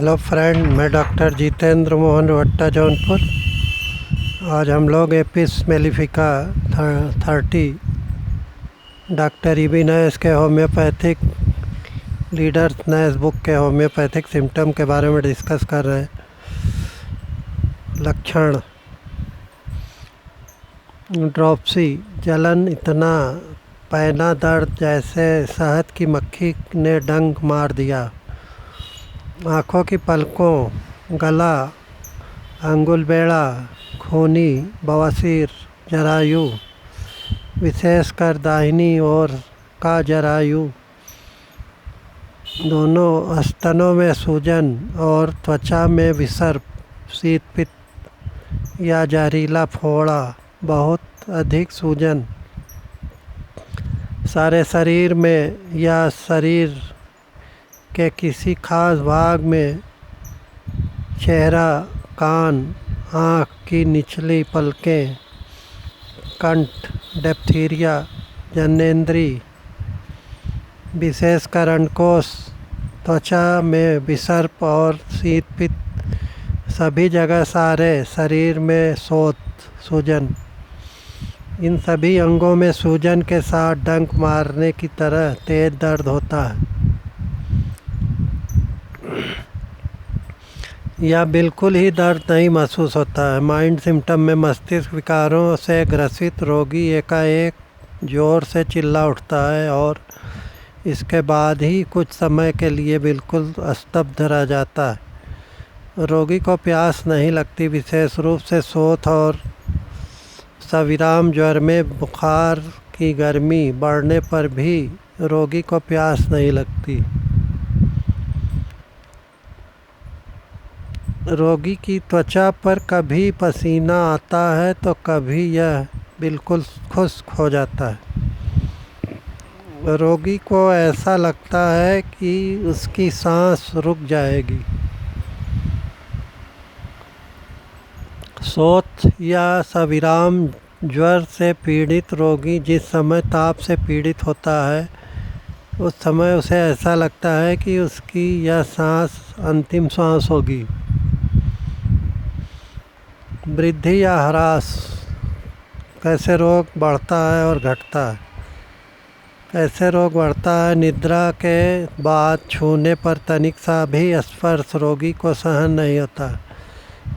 Hello friend, मैं doctor Jitendra Mohan भट्टा जौनपुर। आज हम लोग एपिस मेलिफिका 30 डॉक्टर ईबी नैस के होम्योपैथिक लीडर्स नैस बुक के होम्योपैथिक सिम्टम के बारे में डिस्कस कर रहे हैं। लक्षण: ड्रॉप्सी, जलन, इतना पैना दर्द जैसे शहद की मक्खी ने डंक मार दिया। आँखों की पलकों, गला, अंगुल बेड़ा, खूनी, बवासीर, जरायु, विशेषकर दाहिनी ओर का जरायु, दोनों स्तनों में सूजन और त्वचा में विसर्प, शीत पित्त या जहरीला फोड़ा, बहुत अधिक सूजन, सारे शरीर में या शरीर के किसी खास भाग में, चेहरा, कान, आँख की निचली पलकें, कंठ, डिप्थीरिया, जननेंद्रिय, विशेषकर अंडकोश, त्वचा में विसर्प और शीत पित्त, सभी जगह, सारे शरीर में शोथ, सूजन। इन सभी अंगों में सूजन के साथ डंक मारने की तरह तेज दर्द होता है या बिल्कुल ही दर्द नहीं महसूस होता है। माइल्ड सिम्टम में मस्तिष्क विकारों से ग्रसित रोगी एकाएक जोर से चिल्ला उठता है और इसके बाद ही कुछ समय के लिए बिल्कुल स्तब्ध रह जाता है। रोगी को प्यास नहीं लगती, विशेष रूप से शोथ और सविराम ज्वर में बुखार की गर्मी बढ़ने पर भी रोगी को प्यास नहीं लगती। रोगी की त्वचा पर कभी पसीना आता है तो कभी यह बिल्कुल खुश्क हो जाता है। रोगी को ऐसा लगता है कि उसकी सांस रुक जाएगी। शोथ या सविराम ज्वर से पीड़ित रोगी जिस समय ताप से पीड़ित होता है उस समय उसे ऐसा लगता है कि उसकी यह सांस अंतिम सांस होगी। वृद्धि या ह्रास: कैसे रोग बढ़ता है और घटता है। कैसे रोग बढ़ता है? निद्रा के बाद छूने पर तनिक सा भी स्पर्श रोगी को सहन नहीं होता।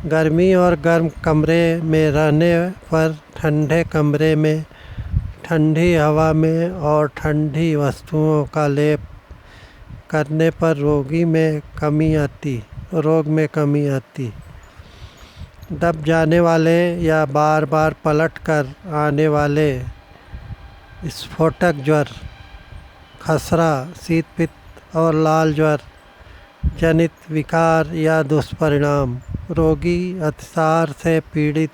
गर्मी और गर्म कमरे में रहने पर, ठंडे कमरे में, ठंडी हवा में और ठंडी वस्तुओं का लेप करने पर रोग में कमी आती। दब जाने वाले या बार बार पलट कर आने वाले स्फोटक ज्वर, खसरा, शीत पित्त और लाल ज्वर जनित विकार या दुष्परिणाम। रोगी अतिसार से पीड़ित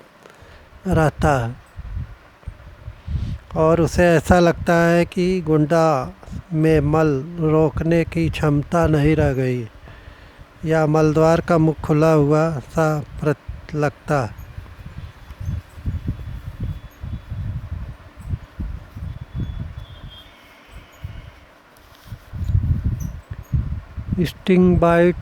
रहता है और उसे ऐसा लगता है कि गुंडा में मल रोकने की क्षमता नहीं रह गई या मलद्वार का मुख खुला हुआ सा लगता है। स्टिंग बाइट,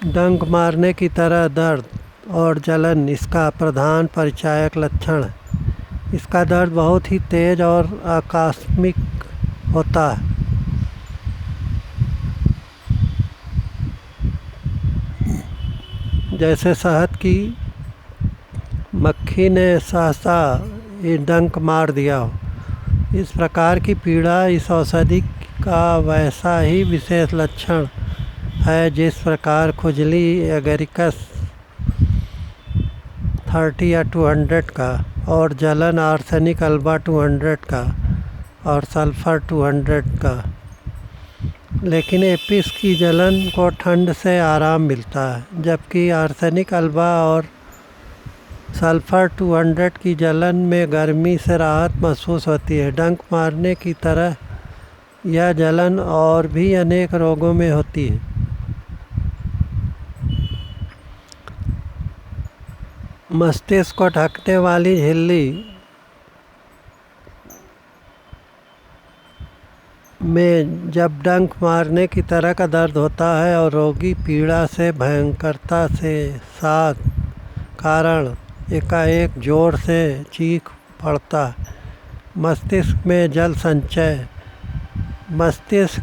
डंक मारने की तरह दर्द और जलन इसका प्रधान परिचायक लक्षण है। इसका दर्द बहुत ही तेज और आकस्मिक होता है। जैसे शहद की मक्खी ने सहसा डंक मार दिया हो। इस प्रकार की पीड़ा इस औषधि का वैसा ही विशेष लक्षण है जिस प्रकार खुजली एगेरिकस 30 या 200 का और जलन आर्सेनिक अल्बा 200 का और सल्फर 200 का। लेकिन एपिस की जलन को ठंड से आराम मिलता है, जबकि आर्सेनिक अल्बा और सल्फर 200 की जलन में गर्मी से राहत महसूस होती है। डंक मारने की तरह यह जलन और भी अनेक रोगों में होती है। मस्तिष्क को ढकने वाली झिल्ली में जब डंक मारने की तरह का दर्द होता है और रोगी पीड़ा से भयंकरता से साथ कारण एकाएक जोर से चीख पड़ता है। मस्तिष्क में जल संचय, मस्तिष्क,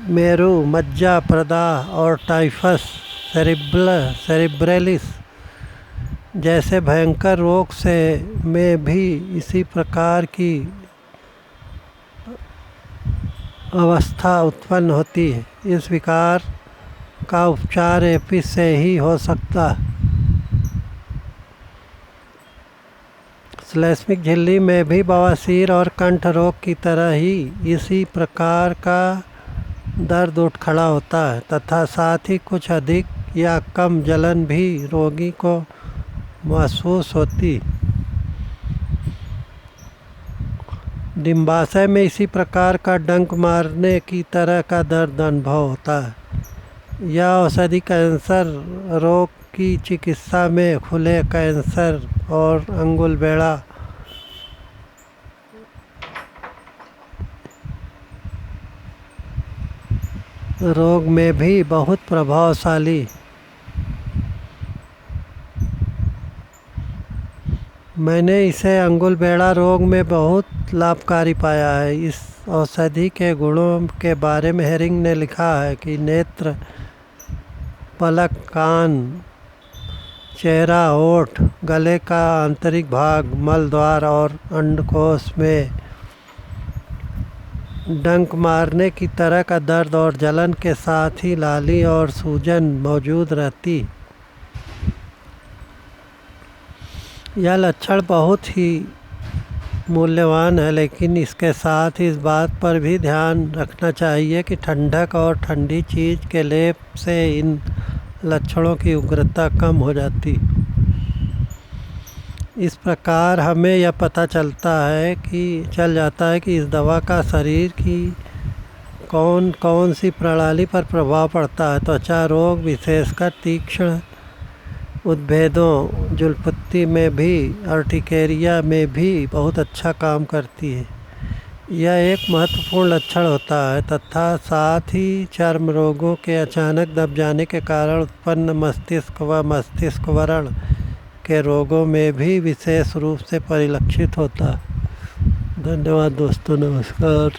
मेरु, मज्जा प्रदाह और टाइफस सेरिब्रलिस जैसे भयंकर रोग से में भी इसी प्रकार की अवस्था उत्पन्न होती है। इस विकार का उपचार एपिस से ही हो सकता है। श्लैष्मिक झिल्ली में भी बवासीर और कंठ रोग की तरह ही इसी प्रकार का दर्द उठ खड़ा होता है तथा साथ ही कुछ अधिक या कम जलन भी रोगी को महसूस होती। डिंबाशय में इसी प्रकार का डंक मारने की तरह का दर्द अनुभव होता है। यह औषधि कैंसर रोग की चिकित्सा में खुले कैंसर और अंगुलबेड़ा रोग में भी बहुत प्रभावशाली। मैंने इसे अंगुलबेड़ा रोग में बहुत लाभकारी पाया है। इस औषधि के गुणों के बारे में हेरिंग ने लिखा है कि नेत्र, पलक, कान, चेहरा, होठ, गले का आंतरिक भाग, मलद्वार और अंडकोश में डंक मारने की तरह का दर्द और जलन के साथ ही लाली और सूजन मौजूद रहती। यह लक्षण बहुत ही मूल्यवान है, लेकिन इसके साथ इस बात पर भी ध्यान रखना चाहिए कि ठंडक और ठंडी चीज़ के लेप से इन लक्षणों की उग्रता कम हो जाती। इस प्रकार हमें यह पता चल जाता है कि इस दवा का शरीर की कौन कौन सी प्रणाली पर प्रभाव पड़ता है। त्वचा रोग विशेषकर तीक्ष्ण उद्भेदों, जुलपत्ती में भी, अर्टिकेरिया में भी बहुत अच्छा काम करती है। यह एक महत्वपूर्ण लक्षण होता है तथा साथ ही चर्म रोगों के अचानक दब जाने के कारण उत्पन्न मस्तिष्क व मस्तिष्क व्रण के रोगों में भी विशेष रूप से परिलक्षित होता है। धन्यवाद दोस्तों, नमस्कार।